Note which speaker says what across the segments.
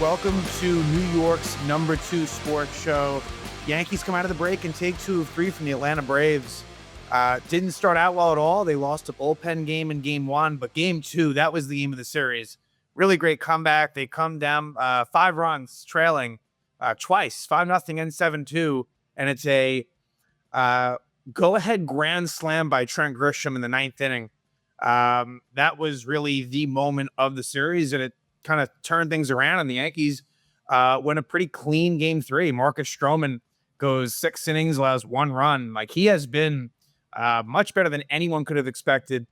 Speaker 1: Welcome to New York's #2 sports show. Yankees come out of the break and take 2 of 3 from the Atlanta Braves. Didn't start out well at all. They lost a bullpen game in game 1, but game 2, that was the game of the series. Really great comeback. They come down 5 runs trailing twice, 5-0 and 7-2, and it's a go-ahead grand slam by Trent Grisham in the 9th inning. That was really the moment of the series, and it kind of turned things around, and the Yankees win a pretty clean game 3. Marcus Stroman goes 6 innings, allows 1 run. Like, he has been much better than anyone could have expected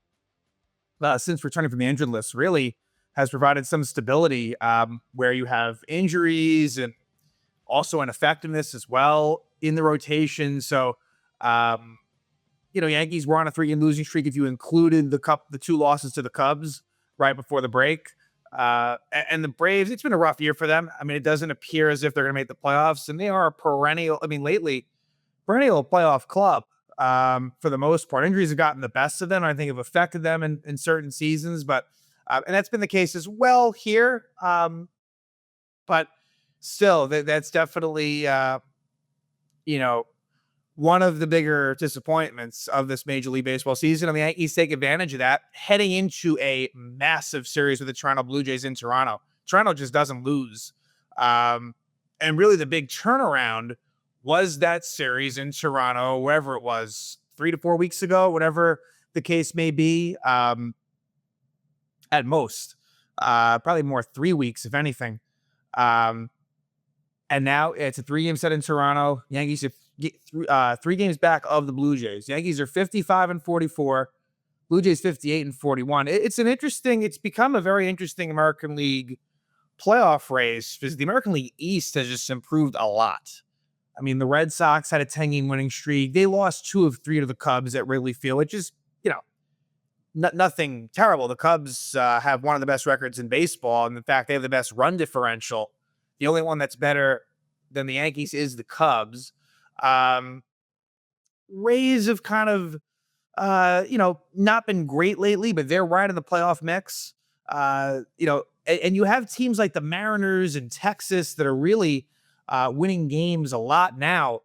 Speaker 1: since returning from the injured list. Really has provided some stability where you have injuries and also an effectiveness as well in the rotation. So, Yankees were on a 3-game losing streak if you included the 2 losses to the Cubs right before the break. And the Braves, it's been a rough year for them. I mean, it doesn't appear as if they're going to make the playoffs, and they are a perennial playoff club for the most part. Injuries have gotten the best of them. I think have affected them in certain seasons, but and that's been the case as well here. But still, that's definitely one of the bigger disappointments of this Major League Baseball season, and the Yankees take advantage of that, heading into a massive series with the Toronto Blue Jays in Toronto. Toronto just doesn't lose. And really the big turnaround was that series in Toronto, wherever it was, 3 to 4 weeks ago, whatever the case may be, at most. Probably more 3 weeks, if anything. And now it's a 3-game set in Toronto. Yankees have 3 games back of the Blue Jays. Yankees are 55-44. Blue Jays 58-41. It's become a very interesting American League playoff race because the American League East has just improved a lot. I mean, the Red Sox had a 10-game winning streak. They lost 2 of 3 to the Cubs at Wrigley Field, which is, nothing terrible. The Cubs have one of the best records in baseball, and in fact, they have the best run differential. The only one that's better than the Yankees is the Cubs. Rays have kind of, not been great lately, but they're right in the playoff mix. And you have teams like the Mariners and Texas that are really winning games a lot now.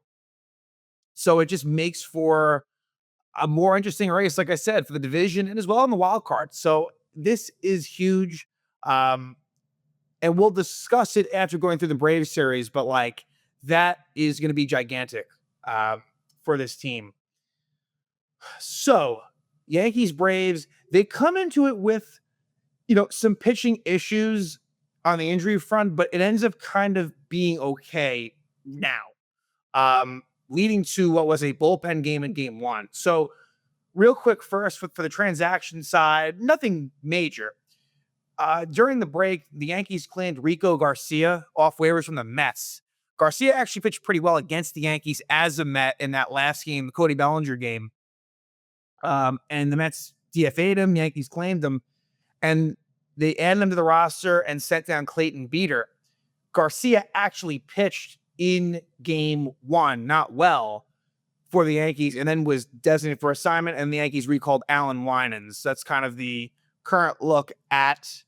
Speaker 1: So it just makes for a more interesting race, like I said, for the division and as well in the wild card. So this is huge. And we'll discuss it after going through the Braves series, but that is going to be gigantic for this team. So Yankees, Braves, they come into it with, some pitching issues on the injury front, but it ends up kind of being okay now, leading to what was a bullpen game in game 1. So real quick first for the transaction side, nothing major. During the break, the Yankees claimed Rico Garcia off waivers from the Mets. Garcia actually pitched pretty well against the Yankees as a Met in that last game, the Cody Bellinger game. And the Mets DFA'd him, Yankees claimed him, and they added him to the roster and sent down Clayton Beeter. Garcia actually pitched in game 1, not well, for the Yankees, and then was designated for assignment, and the Yankees recalled Alan Winans. That's kind of the current look at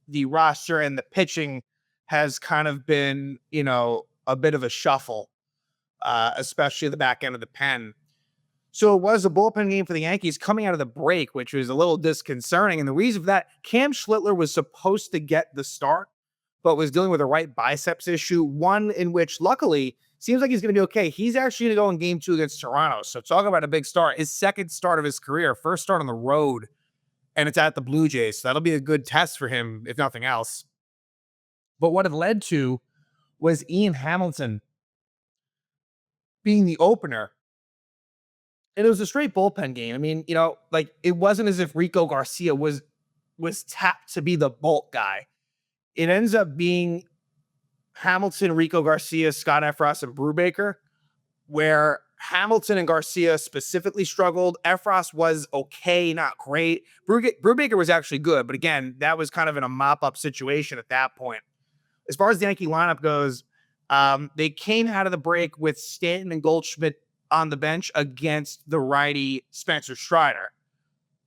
Speaker 1: the roster, and the pitching has kind of been, a bit of a shuffle, especially the back end of the pen. So it was a bullpen game for the Yankees coming out of the break, which was a little disconcerting. And the reason for that, Cam Schlittler was supposed to get the start, but was dealing with a right biceps issue, one in which luckily seems like he's going to be okay. He's actually going to go in game 2 against Toronto. So talk about a big start. His second start of his career, first start on the road, and it's at the Blue Jays. So that'll be a good test for him, if nothing else. But what it led to was Ian Hamilton being the opener. And it was a straight bullpen game. I mean, it wasn't as if Rico Garcia was tapped to be the bolt guy. It ends up being Hamilton, Rico Garcia, Scott Effross, and Brubaker, where Hamilton and Garcia specifically struggled. Effross was okay, not great. Brubaker was actually good, but again, that was kind of in a mop-up situation at that point. As far as the Yankee lineup goes, they came out of the break with Stanton and Goldschmidt on the bench against the righty Spencer Strider.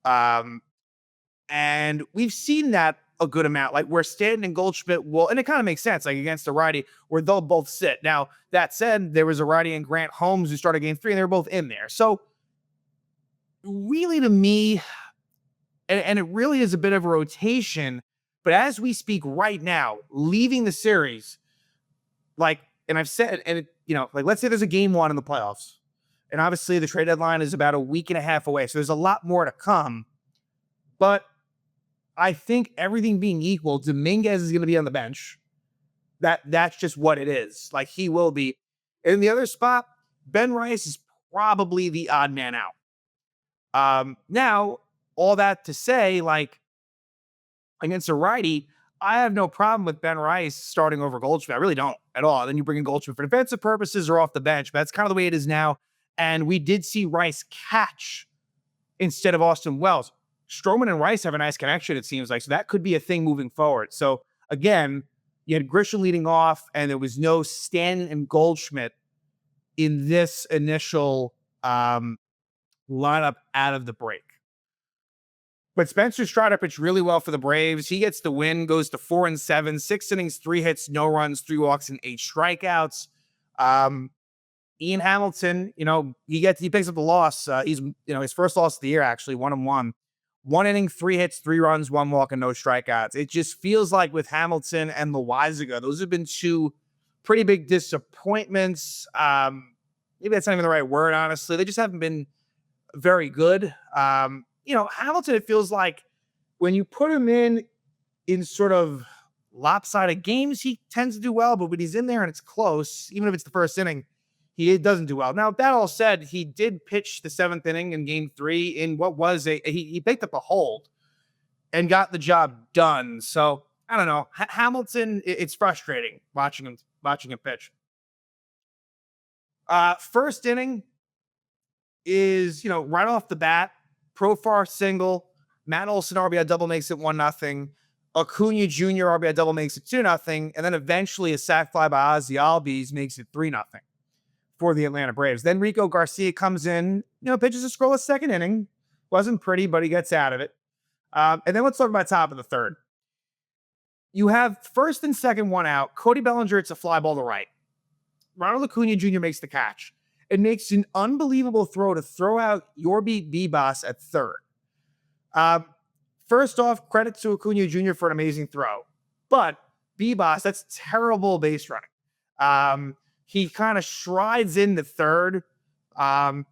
Speaker 1: And we've seen that a good amount, like where Stanton and Goldschmidt will, and it kind of makes sense, like against a righty, where they'll both sit. Now, that said, there was a righty in Grant Holmes who started game 3, and they were both in there. So, really, to me, and it really is a bit of a rotation, but as we speak right now, leaving the series, like, and I've said, and like, let's say there's a game 1 in the playoffs, and obviously the trade deadline is about a week and a half away, so there's a lot more to come. But I think everything being equal, Dominguez is going to be on the bench. That's just what it is. Like, he will be. In the other spot, Ben Rice is probably the odd man out. Now, all that to say, like, against a righty, I have no problem with Ben Rice starting over Goldschmidt. I really don't at all. Then you bring in Goldschmidt for defensive purposes or off the bench. But that's kind of the way it is now. And we did see Rice catch instead of Austin Wells. Stroman and Rice have a nice connection, it seems like. So that could be a thing moving forward. So again, you had Grisham leading off, and there was no Stanton and Goldschmidt in this initial lineup out of the break. But Spencer Strider pitched really well for the Braves. He gets the win, goes to 4-7, 6 innings, 3 hits, no runs, 3 walks, and 8 strikeouts. Ian Hamilton, he picks up the loss. He's his first loss of the year, actually, 1-1. 1 inning, 3 hits, 3 runs, 1 walk, and no strikeouts. It just feels like with Hamilton and Loaizaga, those have been 2 pretty big disappointments. Maybe that's not even the right word, honestly. They just haven't been very good. Hamilton, it feels like when you put him in sort of lopsided games, he tends to do well, but when he's in there and it's close, even if it's the first inning, he doesn't do well. Now, that all said, he did pitch the 7th inning in game 3 in what was he picked up a hold and got the job done. So I don't know. Hamilton, it's frustrating watching him pitch. First inning is, right off the bat, Profar single, Matt Olson RBI double makes it 1-0. Acuna Jr. RBI double makes it 2-0. And then eventually a sac fly by Ozzie Albies makes it 3-0 for the Atlanta Braves. Then Rico Garcia comes in, pitches a scoreless 2nd inning. Wasn't pretty, but he gets out of it. And then let's talk about top of the 3rd. You have 1st and 2nd, 1 out. Cody Bellinger, it's a fly ball to right. Ronald Acuna Jr. makes the catch. It makes an unbelievable throw to throw out Yorby Bibas at 3rd. First off, credit to Acuna Jr. for an amazing throw. But Bibas, that's terrible base running. He kind of strides into 3rd. And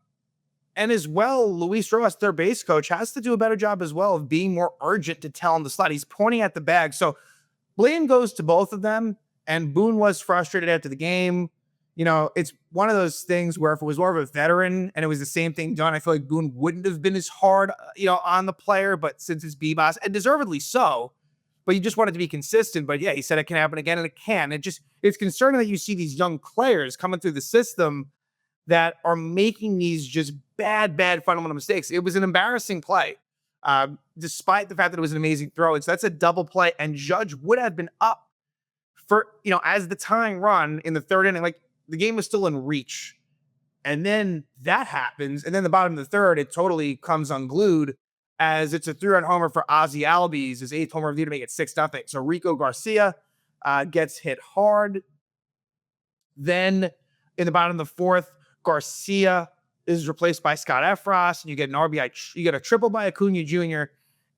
Speaker 1: as well, Luis Rojas, their base coach, has to do a better job as well of being more urgent to tell him to slide. He's pointing at the bag. So blame goes to both of them. And Boone was frustrated after the game. It's one of those things where if it was more of a veteran and it was the same thing done, I feel like Boone wouldn't have been as hard, on the player. But since it's Bibas, and deservedly so, but you just want it to be consistent. But yeah, he said it can happen again, and it can. It's concerning that you see these young players coming through the system that are making these just bad fundamental mistakes. It was an embarrassing play, despite the fact that it was an amazing throw. That's a double play, and Judge would have been up for, as the tying run in the 3rd inning. Like, the game was still in reach. And then that happens. And then the bottom of the 3rd, it totally comes unglued as it's a 3-run homer for Ozzie Albies, his 8th homer of the year to make it 6-0. So Rico Garcia gets hit hard. Then in the bottom of the 4th, Garcia is replaced by Scott Efros, and you get an RBI. You get a triple by Acuna Jr.,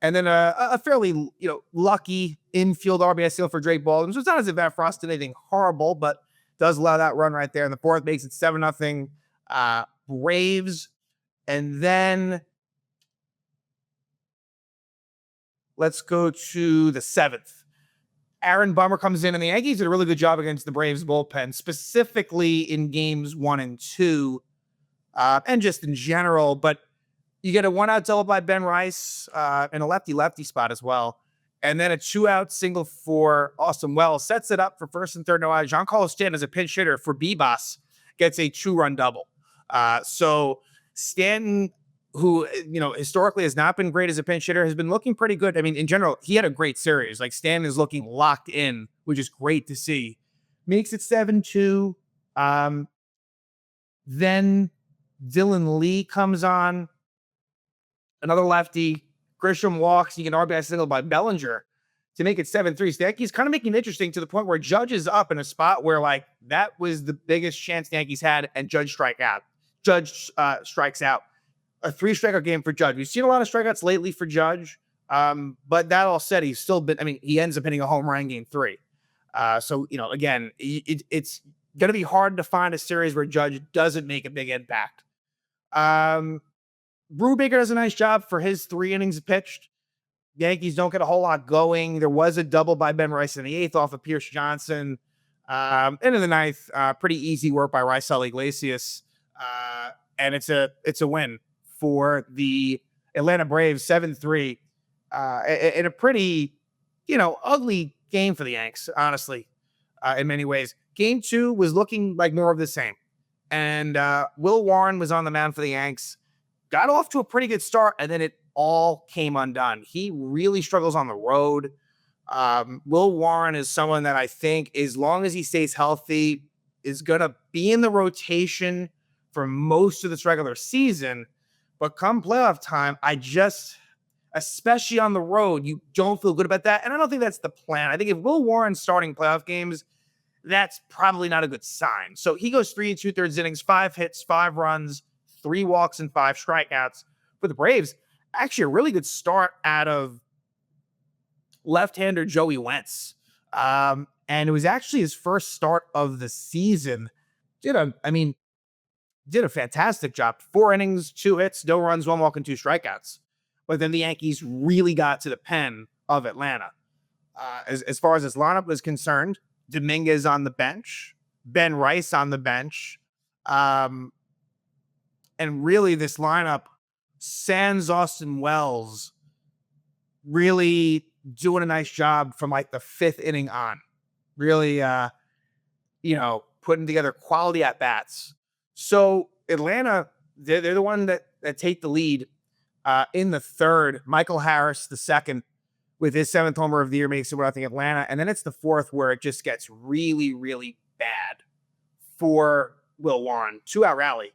Speaker 1: and then a fairly lucky infield RBI steal for Drake Baldwin. So it's not as if Efros did anything horrible, but does allow that run right there in the 4th, makes it 7-0 Braves. And then let's go to the 7th. Aaron Bummer comes in, and the Yankees did a really good job against the Braves bullpen, specifically in games 1 and 2, and just in general. But you get a 1-out double by Ben Rice and a lefty spot as well. And then a 2-out single for Austin Wells sets it up for 1st and 3rd no out. Giancarlo Stanton, as a pinch hitter for Bibas, gets a 2-run double. So Stanton, who historically has not been great as a pinch hitter, has been looking pretty good. I mean, in general, he had a great series. Like, Stanton is looking locked in, which is great to see. Makes it 7-2. Then Dylan Lee comes on, another lefty. Grisham walks. You get an RBI single by Bellinger. to make it 7-3. So the Yankees kind of making it interesting to the point where Judge is up in a spot where like that was the biggest chance the Yankees had, and Judge strikes out. A 3-strikeout game for Judge. We've seen a lot of strikeouts lately for Judge. But that all said, he's still been, I mean, he ends up hitting a home run in game 3. So, again, it's going to be hard to find a series where Judge doesn't make a big impact. Brubaker does a nice job for his 3 innings pitched. Yankees don't get a whole lot going. There was a double by Ben Rice in the 8th off of Pierce Johnson. And in the 9th, pretty easy work by Raisel Iglesias. And it's a win for the Atlanta Braves, 7-3. In a pretty, ugly game for the Yanks, honestly, in many ways. Game 2 was looking like more of the same. And Will Warren was on the mound for the Yanks. Got off to a pretty good start, and then it all came undone. He really struggles on the road. Will Warren is someone that I think, as long as he stays healthy, is going to be in the rotation for most of this regular season. But come playoff time, especially on the road, you don't feel good about that. And I don't think that's the plan. I think if Will Warren's starting playoff games, that's probably not a good sign. So he goes 3 2/3 innings, 5 hits, 5 runs, 3 walks, and 5 strikeouts for the Braves. Actually, a really good start out of left-hander Joey Wentz. And it was actually his first start of the season. Did a fantastic job. 4 innings, 2 hits, no runs, 1 walk, and 2 strikeouts. But then the Yankees really got to the pen of Atlanta. As far as this lineup was concerned, Dominguez on the bench, Ben Rice on the bench. And really this lineup, sans Austin Wells, really doing a nice job from like the 5th inning on. Really, putting together quality at-bats. So Atlanta, they're the one that take the lead in the 3rd. Michael Harris, the 2nd, with his 7th homer of the year, makes it 1-0 Atlanta. And then it's the 4th where it just gets really, really bad for Will Warren. 2-out rally.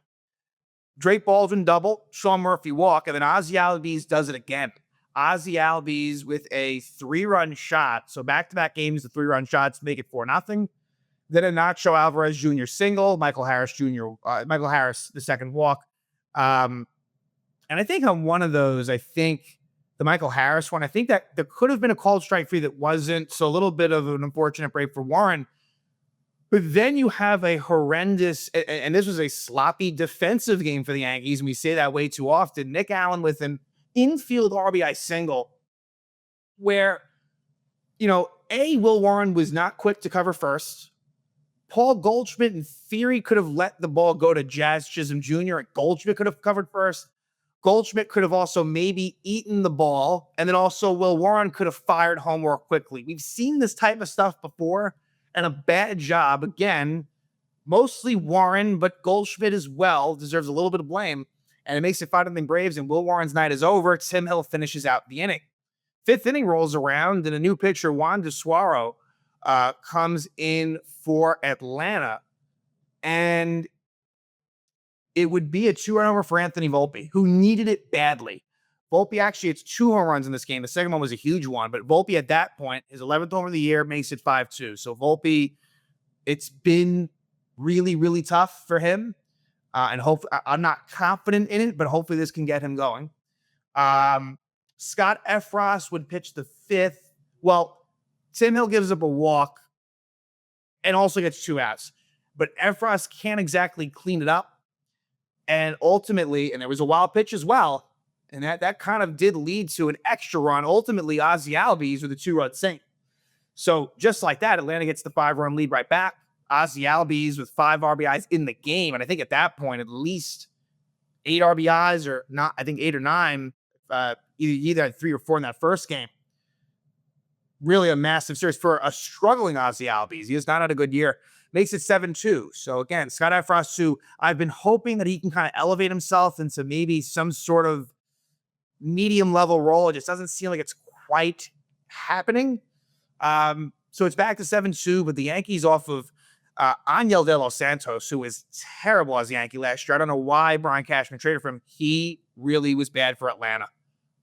Speaker 1: Drake Baldwin double, Sean Murphy walk, and then Ozzie Albies does it again. Ozzie Albies with a 3-run shot. So back-to-back games, the 3-run shots make it 4-0. Then a Nacho Alvarez Jr. single, Michael Harris, the 2nd walk. And I think on one of those, the Michael Harris one, I think that there could have been a called strike free that wasn't. So a little bit of an unfortunate break for Warren. But then you have a horrendous, and this was a sloppy defensive game for the Yankees, and we say that way too often. Nick Allen with an infield RBI single where, Will Warren was not quick to cover first. Paul Goldschmidt, in theory, could have let the ball go to Jazz Chisholm Jr. and Goldschmidt could have covered first. Goldschmidt could have also maybe eaten the ball, and then also Will Warren could have fired home more quickly. We've seen this type of stuff before, and a bad job, again, mostly Warren, but Goldschmidt as well deserves a little bit of blame, and it makes it 5-0 Braves, and Will Warren's night is over. Tim Hill finishes out the inning. 5th inning rolls around, and a new pitcher, Juan DeSuaro, comes in for Atlanta, and it would be a 2-run homer for Anthony Volpe, who needed it badly. Volpe actually hits 2 home runs in this game. The second one was a huge one, but Volpe at that point, his 11th homer of the year, makes it 5-2. So Volpe, it's been really, really tough for him, and I'm not confident in it, but hopefully this can get him going. Scott Efros would pitch the 5th. Well, Tim Hill gives up a walk and also gets 2 outs. But Efros can't exactly clean it up. And ultimately, and there was a wild pitch as well, and that kind of did lead to an extra run. Ultimately, Ozzie Albies with a 2-run single. So just like that, Atlanta gets the 5-run lead right back. Ozzie Albies with 5 RBIs in the game. And I think at that point, at least 8 RBIs or not, I think 8 or 9, either 3 or 4 in that first game. Really a massive series for a struggling Ozzie Albies. He has not had a good year. Makes it 7-2. So again, Scott Efros, who I've been hoping that he can kind of elevate himself into maybe some sort of medium level role. It just doesn't seem like it's quite happening. So it's back to 7-2, but the Yankees off of Angel De Los Santos, who was terrible as a Yankee last year. I don't know why Brian Cashman traded for him. He really was bad for Atlanta.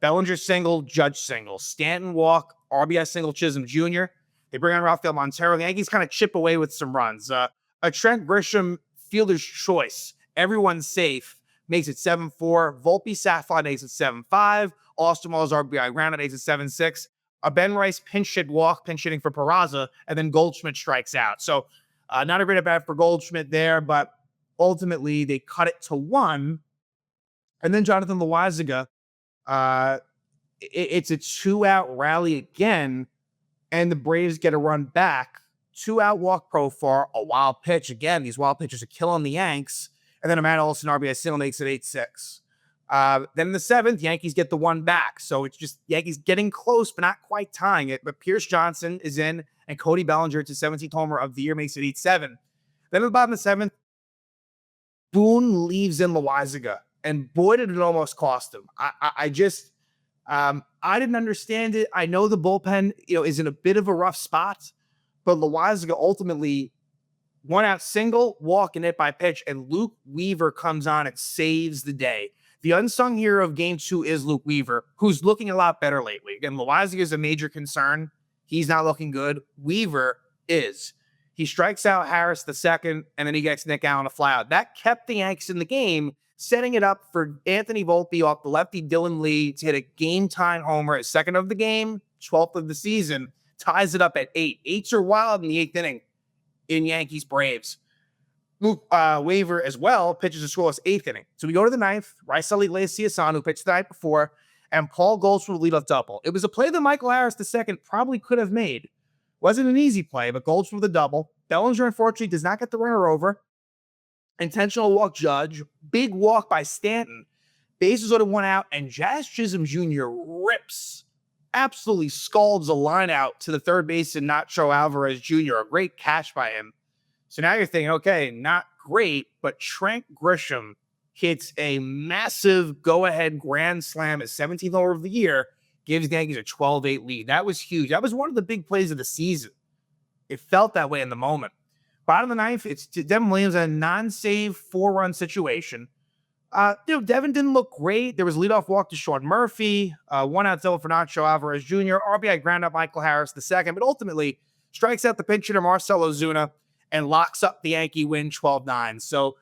Speaker 1: Bellinger single, Judge single, Stanton walk, RBI single Chisholm Jr. They bring on Rafael Montero. The Yankees kind of chip away with some runs. A Trent Grisham fielder's choice. Everyone's safe. Makes it 7-4. Volpe Safly makes it 7-5. Austin Wells RBI grounded makes it 7-6. A Ben Rice pinch hit walk, pinch hitting for Peraza, and then Goldschmidt strikes out. So not a great at bat for Goldschmidt there, but ultimately they cut it to 1. And then Jonathan Loaisiga, it's a 2-out rally again, and the Braves get a run back. 2-out walk Profar, a wild pitch. Again, these wild pitches are killing the Yanks. And then a Matt Olson RBI single makes it 8-6. Then in the 7th, Yankees get the 1 back. So it's just Yankees getting close, but not quite tying it. But Pierce Johnson is in, and Cody Bellinger, it's his 17th homer of the year, makes it 8-7. Then at the bottom of the 7th, Boone leaves in Loaisiga. And boy, did it almost cost him. I didn't understand it. I know the bullpen, is in a bit of a rough spot, but Loaisiga ultimately 1-out single, walk and hit by pitch, and Luke Weaver comes on and saves the day. The unsung hero of Game 2 is Luke Weaver, who's looking a lot better lately. Again, Loaisiga is a major concern. He's not looking good. Weaver is. He strikes out Harris the second, and then he gets Nick Allen a flyout. That kept the Yankees in the game, setting it up for Anthony Volpe off the lefty Dylan Lee to hit a game-time homer at second of the game, 12th of the season, ties it up at 8. 8s are wild in the 8th inning in Yankees Braves. Luke Weaver as well pitches a scoreless 8th inning. So we go to the 9th. Raisel Iglesias, who pitched the night before, and Paul Goldschmidt lead off double. It was a play that Michael Harris II probably could have made. Wasn't an easy play, but Goldschmidt with a double. Bellinger, unfortunately, does not get the runner over. Intentional walk Judge. Big walk by Stanton. Bases loaded, 1 out, and Jazz Chisholm Jr. absolutely scalds a line out to the third baseman, Nacho Alvarez Jr. A great catch by him. So now you're thinking, okay, not great, but Trent Grisham hits a massive go-ahead grand slam at 17th homer of the year, gives the Yankees a 12-8 lead. That was huge. That was one of the big plays of the season. It felt that way in the moment. Bottom of the 9th, it's Devin Williams, a non-save 4-run situation. Devin didn't look great. There was a leadoff walk to Sean Murphy, 1-out double for Nacho Alvarez Jr., RBI ground up Michael Harris II, but ultimately strikes out the pinch hitter Marcell Ozuna and locks up the Yankee win 12-9. So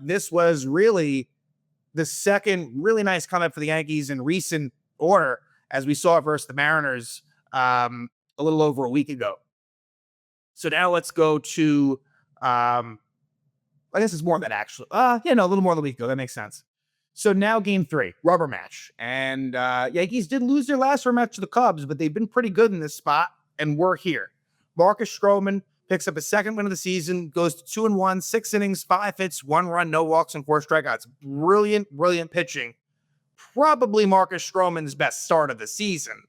Speaker 1: this was really the second really nice comeback for the Yankees in recent order, as we saw it versus the Mariners a little over a week ago. So now let's go to, I guess it's more than that actually. A little more than a week ago. That makes sense. So now Game 3, rubber match. And Yankees did lose their last rematch to the Cubs, but they've been pretty good in this spot, and we're here. Marcus Stroman picks up his second win of the season, goes to 2-1, 6 innings, 5 hits, 1 run, no walks, and 4 strikeouts. Brilliant, brilliant pitching. Probably Marcus Stroman's best start of the season.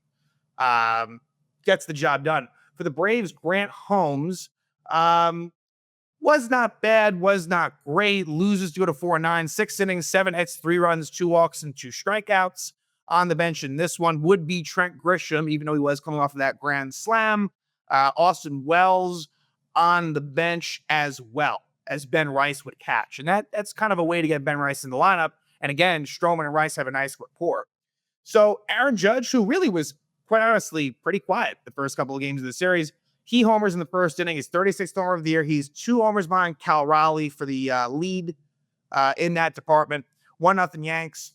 Speaker 1: Gets the job done. For the Braves, Grant Holmes was not bad, was not great. Loses to go to 4-9, 6 innings, 7 hits, 3 runs, 2 walks, and 2 strikeouts. On the bench in this one would be Trent Grisham, even though he was coming off of that grand slam. Austin Wells on the bench as well, as Ben Rice would catch. And that's kind of a way to get Ben Rice in the lineup. And again, Stroman and Rice have a nice rapport. So Aaron Judge, who really was, quite honestly, pretty quiet the first couple of games of the series, he homers in the first inning. His 36th homer of the year. He's 2 homers behind Cal Raleigh for the lead in that department. 1-0 Yanks.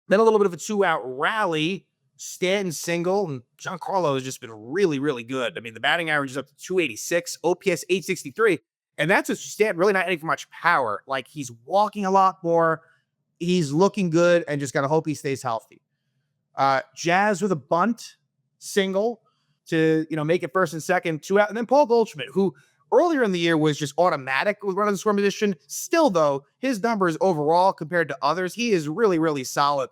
Speaker 1: Then a little bit of a 2-out rally. Stanton single, and Giancarlo has just been really, really good. I mean, the batting average is up to 286, OPS 863, and that's just Stanton really not hitting for much power. Like, he's walking a lot more. He's looking good, and just got to hope he stays healthy. Jazz with a bunt single to, make it first and second, 2 out. And then Paul Goldschmidt, who earlier in the year was just automatic with running the scoring position. Still, though, his numbers overall compared to others, he is really, really solid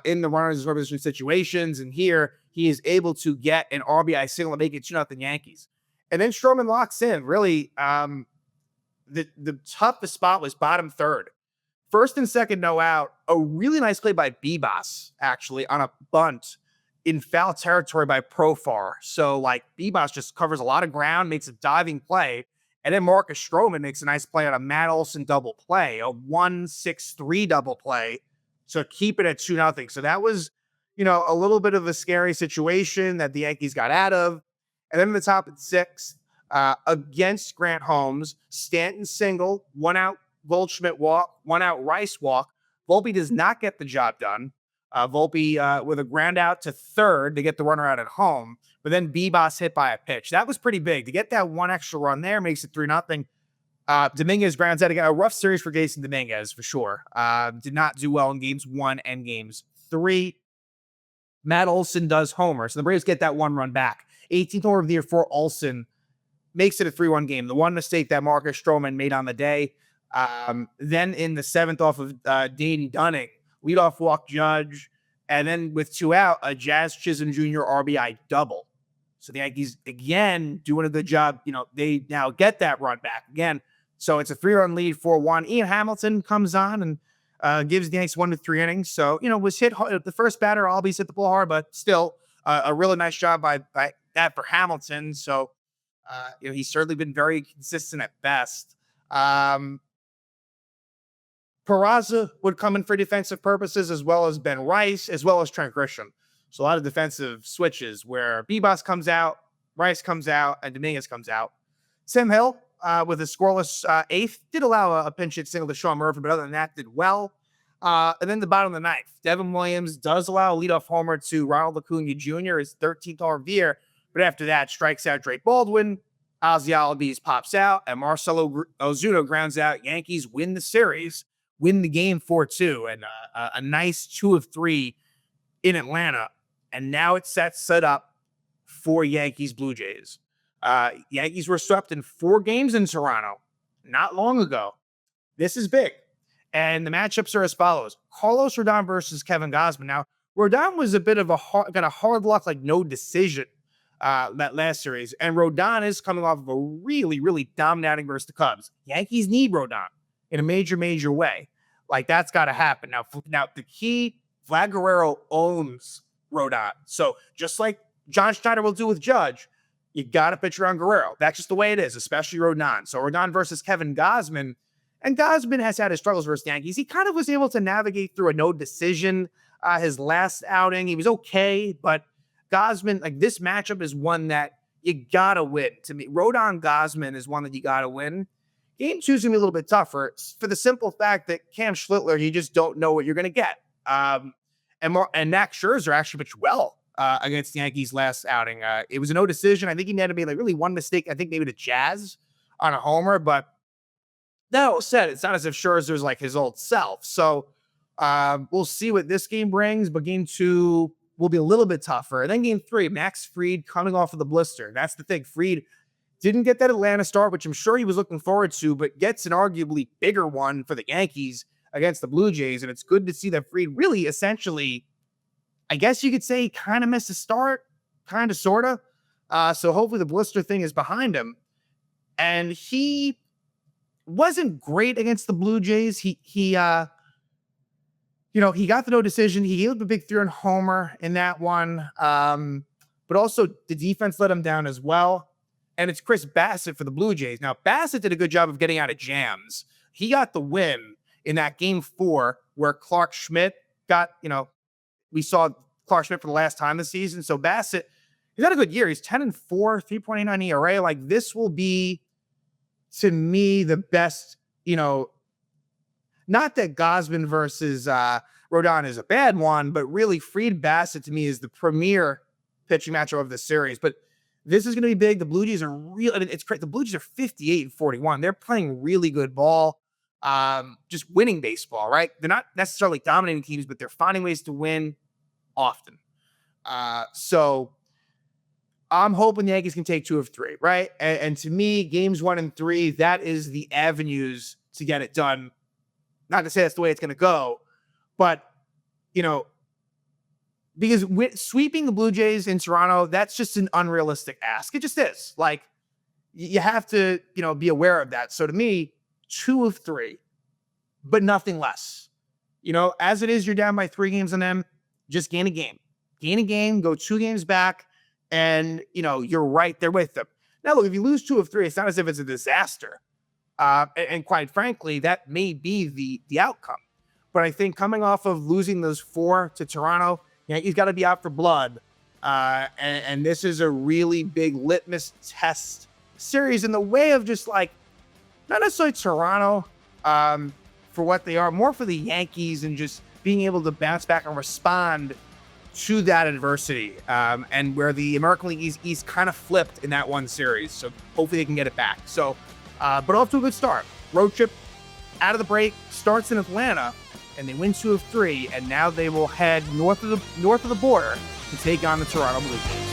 Speaker 1: in the runners in scoring position situations. And here he is able to get an RBI single and make it 2-0 Yankees. And then Stroman locks in. Really, the toughest spot was bottom third. First and second, no out. A really nice play by Bibas, actually, on a bunt in foul territory by Profar. So, Bibas just covers a lot of ground, makes a diving play, and then Marcus Stroman makes a nice play on a Matt Olson double play, a 1-6-3 double play to keep it at 2-0. So that was a little bit of a scary situation that the Yankees got out of. And then in the top at 6, against Grant Holmes, Stanton single, 1 out Goldschmidt walk, 1 out Rice walk. Volpe does not get the job done. Volpe with a ground out to third to get the runner out at home, but then Bebas hit by a pitch. That was pretty big. To get that one extra run there makes it 3-0. Dominguez grounds out again. A rough series for Jason Dominguez for sure. Did not do well in games 1 and games 3. Matt Olson does homer, so the Braves get that 1 run back. 18th homer of the year for Olson makes it a 3-1 game. The one mistake that Marcus Stroman made on the day. Then in the 7th off of Dane Dunning, leadoff walk Judge, and then with 2 out, a Jazz Chisholm Jr. RBI double. So the Yankees, again, doing a good job. They now get that run back again. So it's a 3-run lead, 4-1. Ian Hamilton comes on and gives the Yankees 1 to 3 innings. So, was hit hard. The first batter always hit the ball hard, but still a really nice job by that for Hamilton. So, he's certainly been very consistent at best. Peraza would come in for defensive purposes, as well as Ben Rice, as well as Trent Grisham. So a lot of defensive switches where Bebas comes out, Rice comes out, and Dominguez comes out. Sam Hill, with a scoreless 8th, did allow a pinch hit single to Sean Murphy, but other than that, did well. And then the bottom of the 9th, Devin Williams does allow a leadoff homer to Ronald Acuna Jr., his 13th homer of the year, but after that, strikes out Drake Baldwin, Ozzy Albies pops out, and Marcelo Ozuna grounds out. Yankees win the series, win the game 4-2, and a nice 2 of 3 in Atlanta. And now it's set up for Yankees Blue Jays. Yankees were swept in 4 games in Toronto not long ago. This is big. And the matchups are as follows. Carlos Rodon versus Kevin Gausman. Now, Rodon was a bit of got a hard luck, no decision that last series. And Rodon is coming off of a really, really dominating versus the Cubs. Yankees need Rodon in a major, major way. That's got to happen. Now, the key, Vlad Guerrero owns Rodon. So just like John Schneider will do with Judge, you got to pitch around Guerrero. That's just the way it is, especially Rodon. So Rodon versus Kevin Gausman. And Gausman has had his struggles versus the Yankees. He kind of was able to navigate through a no decision his last outing. He was okay, but Gausman, this matchup is one that you got to win. To me, Rodon Gausman is one that you got to win. Game 2 is going to be a little bit tougher for the simple fact that Cam Schlittler, you just don't know what you're going to get. And Max Scherzer actually pitched well against the Yankees last outing. It was a no decision. I think he had to be really one mistake. I think maybe the Jazz on a homer, but that all said, it's not as if Scherzer's his old self. So we'll see what this game brings, but game 2 will be a little bit tougher. And then game 3, Max Fried coming off of the blister. That's the thing. Fried didn't get that Atlanta start, which I'm sure he was looking forward to, but gets an arguably bigger one for the Yankees against the Blue Jays. And it's good to see that Fried really essentially, I guess you could say, kind of missed a start, kind of, sort of. So hopefully the blister thing is behind him. And he wasn't great against the Blue Jays. He got the no decision. He gave up a big 3-run homer in that one. But also the defense let him down as well. And it's Chris Bassett for the Blue Jays. Now, Bassett did a good job of getting out of jams. He got the win in that game 4 where Clark Schmidt got, we saw Clark Schmidt for the last time this season. So Bassett, he's had a good year. He's 10-4, 3.89 ERA. This will be, to me, the best, not that Gausman versus Rodon is a bad one, but really Fried Bassett to me is the premier pitching matchup of the series. But this is going to be big. The Blue Jays are real. It's great. The Blue Jays are 58-41. They're playing really good ball, just winning baseball, right? They're not necessarily dominating teams, but they're finding ways to win often. So I'm hoping the Yankees can take 2 of 3, right? And to me, games 1 and 3, that is the avenues to get it done. Not to say that's the way it's going to go, but, because sweeping the Blue Jays in Toronto, that's just an unrealistic ask. It just is. You have to, be aware of that. So to me, 2 of 3, but nothing less. As it is, you're down by 3 games on them. Just gain a game. Gain a game, go 2 games back, and, you're right there with them. Now, look, if you lose 2 of 3, it's not as if it's a disaster. And quite frankly, that may be the outcome. But I think coming off of losing those 4 to Toronto, Yankees got to be out for blood. And this is a really big litmus test series in the way of just like, not necessarily Toronto for what they are, more for the Yankees and just being able to bounce back and respond to that adversity. And where the American League East kind of flipped in that one series. So hopefully they can get it back. So, but off to a good start. Road trip out of the break, starts in Atlanta, and they win 2 of 3, and now they will head north of the border to take on the Toronto Blue Jays.